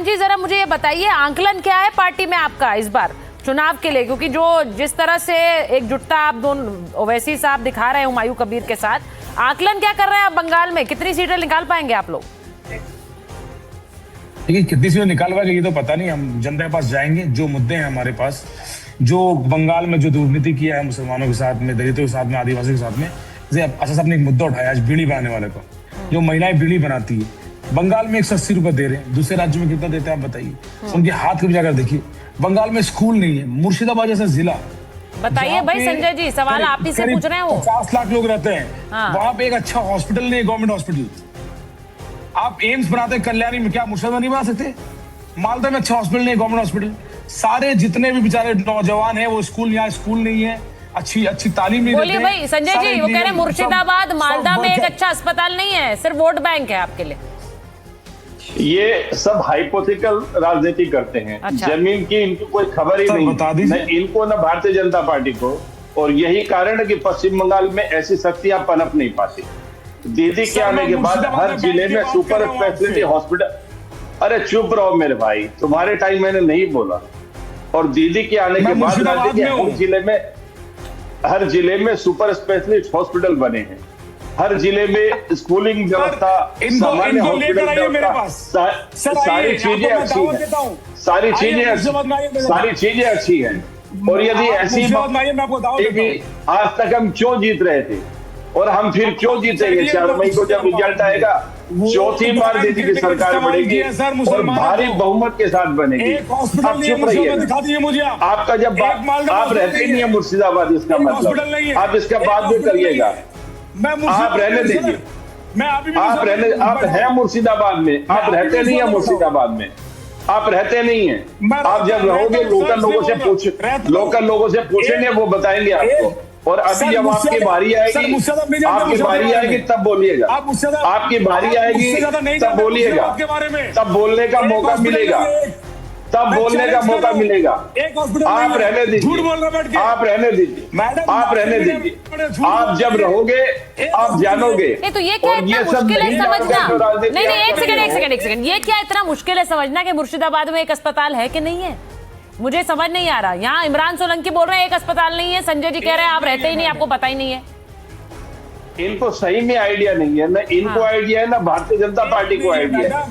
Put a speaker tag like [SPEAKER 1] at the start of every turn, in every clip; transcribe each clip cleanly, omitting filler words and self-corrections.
[SPEAKER 1] जी जरा मुझे ये बताइए, आंकलन क्या है पार्टी में आपका इस बार चुनाव के लिए, क्योंकि जो जिस तरह से एकजुटता आप दोनों ओवैसी साहब दिखा रहे हैं हुमायूं कबीर के साथ, आंकलन क्या कर रहे हैं आप बंगाल में? कितनी सीटें निकाल पाएंगे आप लोग?
[SPEAKER 2] देखिए कितनी सीटें निकाल पाएंगे ये तो पता नहीं, हम जनता के पास जाएंगे। जो मुद्दे हैं हमारे पास, जो बंगाल में जो दुर्नीति किया है मुसलमानों के साथ में, दलितों के साथ में, आदिवासियों के साथ में, जैसे अच्छा साहब ने एक मुद्दा उठाया आज बीड़ी बनाने वाले को, जो महिलाएं बीड़ी बनाती है बंगाल में 180 रुपए दे रहे हैं, दूसरे राज्यों में कितना देते हैं आप बताइए? उनके हाथ कभी जाकर देखिए, बंगाल में स्कूल नहीं है। मुर्शिदाबाद जैसा जिला,
[SPEAKER 1] बताइए भाई संजय जी, सवाल आप ही से पूछ रहे हैं। वो
[SPEAKER 2] 50 लाख लोग रहते हैं, वहां पे एक अच्छा हॉस्पिटल नहीं है, गवर्नमेंट हॉस्पिटल। आप एम्स बनाते हैं कल्याणी में, क्या मुर्शिदाबाद नहीं बना सकते? मालदा में अच्छा हॉस्पिटल नहीं है, गवर्नमेंट हॉस्पिटल। सारे जितने भी बेचारे नौजवान हैं वो स्कूल, यहाँ स्कूल नहीं है, अच्छी तालीम नहीं।
[SPEAKER 1] बोलिए भाई संजय जी, वो कह रहे हैं मुर्शिदाबाद मालदा में एक अच्छा अस्पताल नहीं है, सिर्फ वोट बैंक है आपके लिए।
[SPEAKER 3] ये सब हाइपोथेटिकल राजनीति करते हैं।
[SPEAKER 1] अच्छा।
[SPEAKER 3] जमीन की इनको कोई खबर ही नहीं, न इनको न भारतीय जनता पार्टी को। और यही कारण है कि पश्चिम बंगाल में ऐसी शक्तियां पनप नहीं पाती। दीदी के आने के बाद हर जिले में सुपर स्पेशलिटी हॉस्पिटल। अरे चुप रहो मेरे भाई, तुम्हारे टाइम मैंने नहीं बोला। और दीदी के आने के बाद हर जिले में सुपर स्पेशलिस्ट हॉस्पिटल बने हैं। हर जिले में स्कूलिंग व्यवस्था, सामान्य हॉस्पिटल व्यवस्था, सारी चीजें अच्छी हैं, सारी चीजें अच्छी हैं। और यदि ऐसी आज तक हम क्यों जीत रहे थे और हम फिर क्यों जीतेंगे? 4 मई को जब रिजल्ट आएगा, चौथी बार दीदी की सरकार बनेगी और भारी बहुमत के साथ बनेगी। आप चुप रहिए। आपका जब आप रहते नहीं है मुर्शिदाबाद, इसका मतलब आप इसका बाद में करिएगा। आप रहने दीजिए, आप हैं मुर्शिदाबाद में, आप रहते नहीं है मुर्शिदाबाद में, आप रहते नहीं हैं। आप जब रहोगे लोकल लोगों से पूछेंगे, वो बताएंगे आपको। और अभी जब आपकी बारी आएगी तब बोलिएगा, आपकी बारी आएगी तब बोलिएगा, तब बोलने का मौका मिलेगा, तब बोलने का मौका मिलेगा। आप रहने दीजिए, आप रहने दीजिए। आप जब रहोगे आप जानोगे।
[SPEAKER 1] तो ये क्या इतना मुश्किल है समझना? नहीं, एक सेकंड, ये क्या इतना मुश्किल है समझना कि मुर्शिदाबाद में एक अस्पताल है कि नहीं है? मुझे समझ नहीं आ रहा। यहाँ इमरान सोलंकी बोल रहे हैं एक अस्पताल नहीं है, संजय जी कह रहे हैं आप रहते ही नहीं, आपको पता ही नहीं है।
[SPEAKER 3] इनको सही में आइडिया नहीं है, ना इनको आइडिया है, ना भारतीय जनता पार्टी को आइडिया है।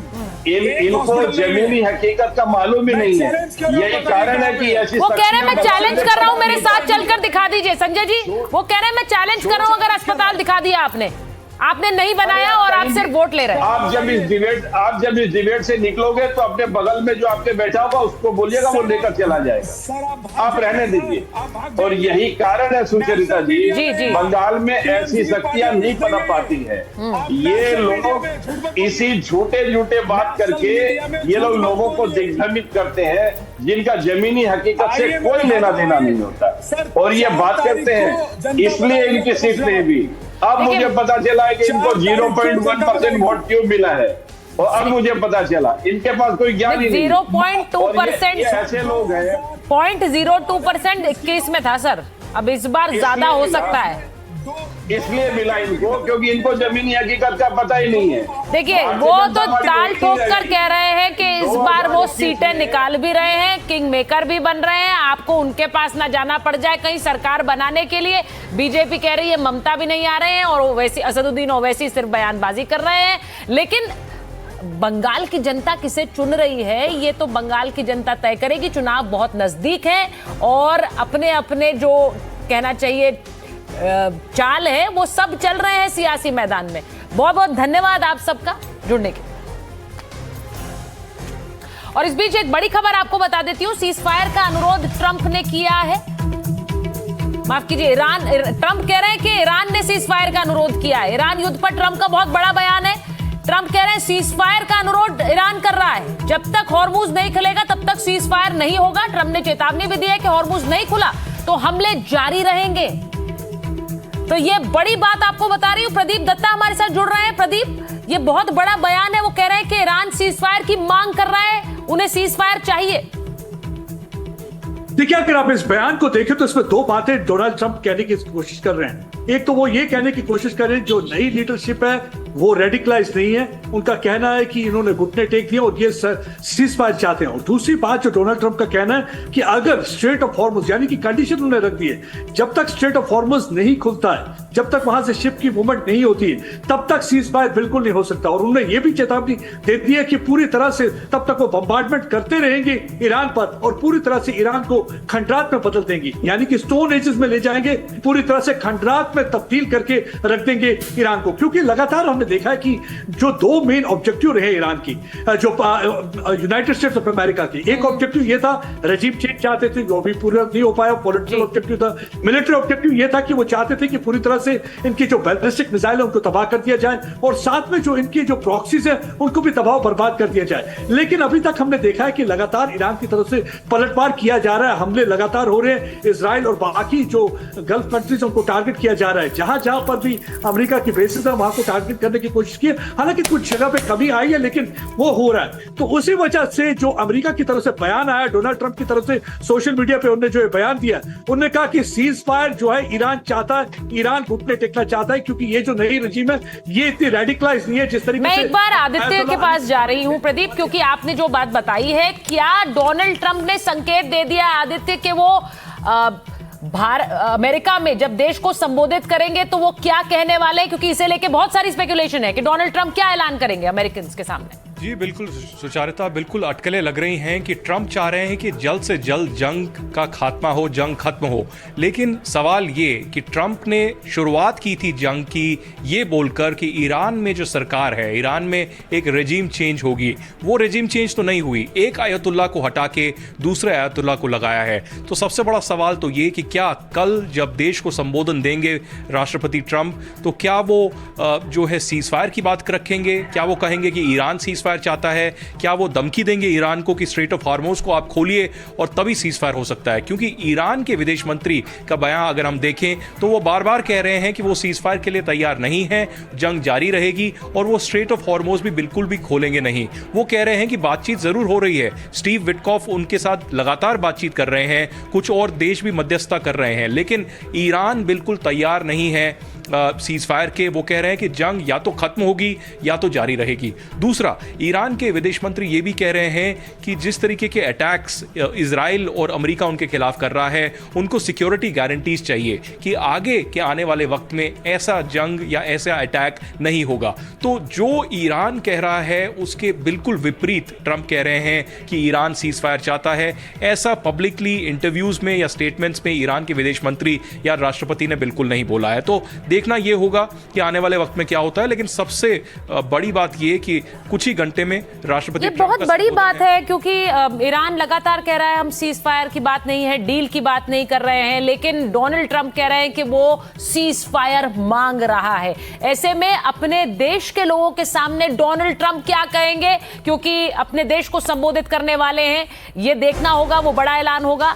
[SPEAKER 3] इनको जमीनी हकीकत का मालूम ही नहीं है। यही कारण है कि ऐसी,
[SPEAKER 1] वो कह रहे हैं मैं चैलेंज कर रहा हूँ, मेरे साथ चलकर दिखा दीजिए। संजय जी वो कह रहे हैं मैं चैलेंज कर रहा हूँ, अगर अस्पताल दिखा दिया आपने नहीं बनाया और आप सिर्फ वोट ले रहे हैं।
[SPEAKER 3] आप जब इस डिबेट से निकलोगे तो अपने बगल में जो आपके बैठा होगा उसको बोलिएगा, वो लेकर चला जाएगा। आप रहने दीजिए। और यही कारण है सुचरिता जी, बंगाल में ऐसी शक्तियां नहीं पनप पाती है। ये लोग इसी झूठे बात करके ये लोग लोगों को दिग्भ्रमित करते हैं, जिनका जमीनी हकीकत से कोई लेना देना नहीं होता। और ये बात करते हैं इसलिए इनकी सीट नहीं भी। अब मुझे पता चला है कि इनको 0.1% वोट क्यों मिला है, और अब मुझे पता चला इनके पास कोई ज्ञान ही नहीं।
[SPEAKER 1] 0.2%
[SPEAKER 3] ऐसे लोग हैं।
[SPEAKER 1] 0.02% 21 में था सर, अब इस बार ज्यादा हो सकता है।
[SPEAKER 3] इसलिए मिला इनको क्योंकि इनको जमीनी हकीकत का पता ही नहीं है।
[SPEAKER 1] देखिए वो तो ताल ठोक कर कह रहे हैं कि इस बार वो सीटें निकाल भी रहे हैं, किंग मेकर भी बन रहे हैं, आपको उनके पास ना जाना पड़ जाए कहीं सरकार बनाने के लिए। बीजेपी कह रही है ममता भी नहीं आ रहे हैं, और ओवैसी, असदुद्दीन ओवैसी सिर्फ बयानबाजी कर रहे हैं। लेकिन बंगाल की जनता किसे चुन रही है ये तो बंगाल की जनता तय करेगी। चुनाव बहुत नजदीक है और अपने अपने जो कहना चाहिए चाल है वो सब चल रहे हैं सियासी मैदान में। बहुत बहुत धन्यवाद आप सबका जुड़ने के। और इस बीच एक बड़ी खबर आपको बता देती हूं, सीज फायर का अनुरोध ट्रंप ने किया है। माफ कीजिए, ट्रंप कह रहे हैं कि ईरान ने सीज फायर का अनुरोध किया है। ईरान युद्ध पर ट्रंप का बहुत बड़ा बयान है। ट्रंप कह रहे हैं सीज फायर का अनुरोध ईरान कर रहा है, जब तक हॉर्मुज नहीं खुलेगा तब तक सीज फायर नहीं होगा। ट्रंप ने चेतावनी भी दी है कि हॉर्मुज नहीं खुला तो हमले जारी रहेंगे। तो ये बड़ी बात आपको बता रही हूं। प्रदीप दत्ता हमारे साथ जुड़ रहे हैं। प्रदीप, ये बहुत बड़ा बयान है, वो कह रहे हैं कि ईरान सीज फायर की मांग कर रहा है, उन्हें सीज फायर चाहिए।
[SPEAKER 4] देखिए, अगर आप इस बयान को देखें तो इसमें दो बातें डोनाल्ड ट्रंप कहने की कोशिश कर रहे हैं। एक तो वो ये कहने की कोशिश करें जो नई लीडरशिप है वो रेडिकलाइज नहीं है, उनका कहना है कि इन्होंने घुटने टेक दिए और ये सीज फायर चाहते हैं। और दूसरी बात जो डोनाल्ड ट्रंप का कहना है कि अगर स्ट्रेट ऑफ हॉर्मुज यानी कि कंडीशन उन्होंने रख दी है, जब तक स्ट्रेट ऑफ हॉर्मुज नहीं खुलता है, जब तक वहां से शिप की मूवमेंट नहीं होती है, तब तक सीज फायर बिल्कुल नहीं हो सकता। और उन्होंने ये भी चेतावनी दे दी है कि पूरी तरह से तब तक वो बम्बार्डमेंट करते रहेंगे ईरान पर और पूरी तरह से ईरान को खंडरात में बदल देंगे, यानी कि स्टोन एजेस में ले जाएंगे, पूरी तरह से खंडरात में तब्दील करके रख देंगे ईरान को। क्योंकि लगातार हमने देखा है कि जो दो मेन ऑब्जेक्टिव रहे ईरान की, जो यूनाइटेड स्टेट्स ऑफ अमेरिका की, एक ऑब्जेक्टिव ये था रजीम चेंज चाहते थे, जो भी पूरा नहीं हो पाया, पॉलिटिकल ऑब्जेक्टिव था। मिलिट्री ऑब्जेक्टिव ये था कि वो चाहते थे कि पूरी तरह से इनकी जो बैलिस्टिक मिसाइल है उनको तबाह कर दिया जाए और साथ में जो इनकी जो प्रॉक्सीज है उनको भी तबाह बर्बाद कर दिया जाए। लेकिन अभी तक हमने देखा है कि लगातार ईरान की तरफ से पलटवार किया जा रहा है, हमले लगातार हो रहे हैं, इजराइल और बाकी जो गल्फ कंट्रीज उनको टारगेट किया जा रहा है। जहां जहां पर भी अमेरिका की बेसिस है वहां को टारगेट करने की कोशिश की है। हालांकि कुछ जगह पे कमी आई है लेकिन वो हो रहा है। तो उसी वजह से जो अमेरिका की तरफ से बयान आया, डोनाल्ड ट्रंप की तरफ से सोशल मीडिया पे उन्होंने जो बयान दिया, उन्होंने कहा कि सीज फायर जो है ईरान चाहता है, ईरान घुटने टेकना चाहता है, क्योंकि ये जो नई रजीम है ये इतनी रेडिकलाइज नहीं है जिस तरीके से।
[SPEAKER 1] मैं एक बार आदित्य के पास जा रही हूं प्रदीप, क्योंकि आपने जो बात बताई है, क्या डोनाल्ड ट्रंप ने संकेत दे दिया आदित्य कि वो अमेरिका में जब देश को संबोधित करेंगे तो वो क्या कहने वाले हैं? क्योंकि इसे लेके बहुत सारी स्पेकुलेशन है कि डोनाल्ड ट्रंप क्या ऐलान करेंगे अमेरिकन के सामने।
[SPEAKER 5] जी बिल्कुल सुचारिता, बिल्कुल अटकलें लग रही हैं कि ट्रंप चाह रहे हैं कि जल्द से जल्द जंग का खात्मा हो, जंग खत्म हो। लेकिन सवाल ये कि ट्रंप ने शुरुआत की थी जंग की ये बोलकर कि ईरान में जो सरकार है, ईरान में एक रेजिम चेंज होगी। वो रेजिम चेंज तो नहीं हुई, एक आयतुल्ला को हटा के दूसरे आयतुल्ला को लगाया है। तो सबसे बड़ा सवाल तो ये कि क्या कल जब देश को संबोधन देंगे राष्ट्रपति ट्रंप, तो क्या वो जो है सीज फायर की बात रखेंगे? क्या वो कहेंगे कि ईरान सीज चाहता है? क्या वो धमकी देंगे ईरान को कि स्ट्रेट ऑफ हार्मोज को आप खोलिए और तभी सीज फायर हो सकता है? क्योंकि ईरान के विदेश मंत्री का बयान अगर हम देखें तो वो बार बार कह रहे हैं कि वो सीज फायर के लिए तैयार नहीं है, जंग जारी रहेगी और वो स्ट्रेट ऑफ हार्मोज भी बिल्कुल भी खोलेंगे नहीं। वो कह रहे हैं कि बातचीत जरूर हो रही है, स्टीव विटकॉफ उनके साथ लगातार बातचीत कर रहे हैं, कुछ और देश भी मध्यस्थता कर रहे हैं, लेकिन ईरान बिल्कुल तैयार नहीं है सीज फायर के। वो कह रहे हैं कि जंग या तो खत्म होगी या तो जारी रहेगी। दूसरा, ईरान के विदेश मंत्री ये भी कह रहे हैं कि जिस तरीके के अटैक्स इजराइल और अमेरिका उनके खिलाफ कर रहा है, उनको सिक्योरिटी गारंटीज चाहिए कि आगे के आने वाले वक्त में ऐसा जंग या ऐसा अटैक नहीं होगा। तो जो ईरान कह रहा है उसके बिल्कुल विपरीत ट्रंप कह रहे हैं कि ईरान सीज फायर चाहता है। ऐसा पब्लिकली इंटरव्यूज में या स्टेटमेंट्स में ईरान के विदेश मंत्री या राष्ट्रपति ने बिल्कुल नहीं बोला है। तो देखना यह होगा कि आने वाले वक्त में क्या होता है। लेकिन सबसे बड़ी बात यह कि कुछ ही घंटे में राष्ट्रपति,
[SPEAKER 1] ये बहुत बड़ी बात है क्योंकि ईरान लगातार कह रहा है हम सीज फायर की बात नहीं है, डील की बात नहीं कर रहे हैं, लेकिन डोनाल्ड ट्रंप कह रहे हैं कि वो सीज फायर मांग रहा है। ऐसे में अपने देश के लोगों के सामने डोनाल्ड ट्रंप क्या कहेंगे, क्योंकि अपने देश को संबोधित करने वाले हैं, ये देखना होगा, वो बड़ा ऐलान होगा।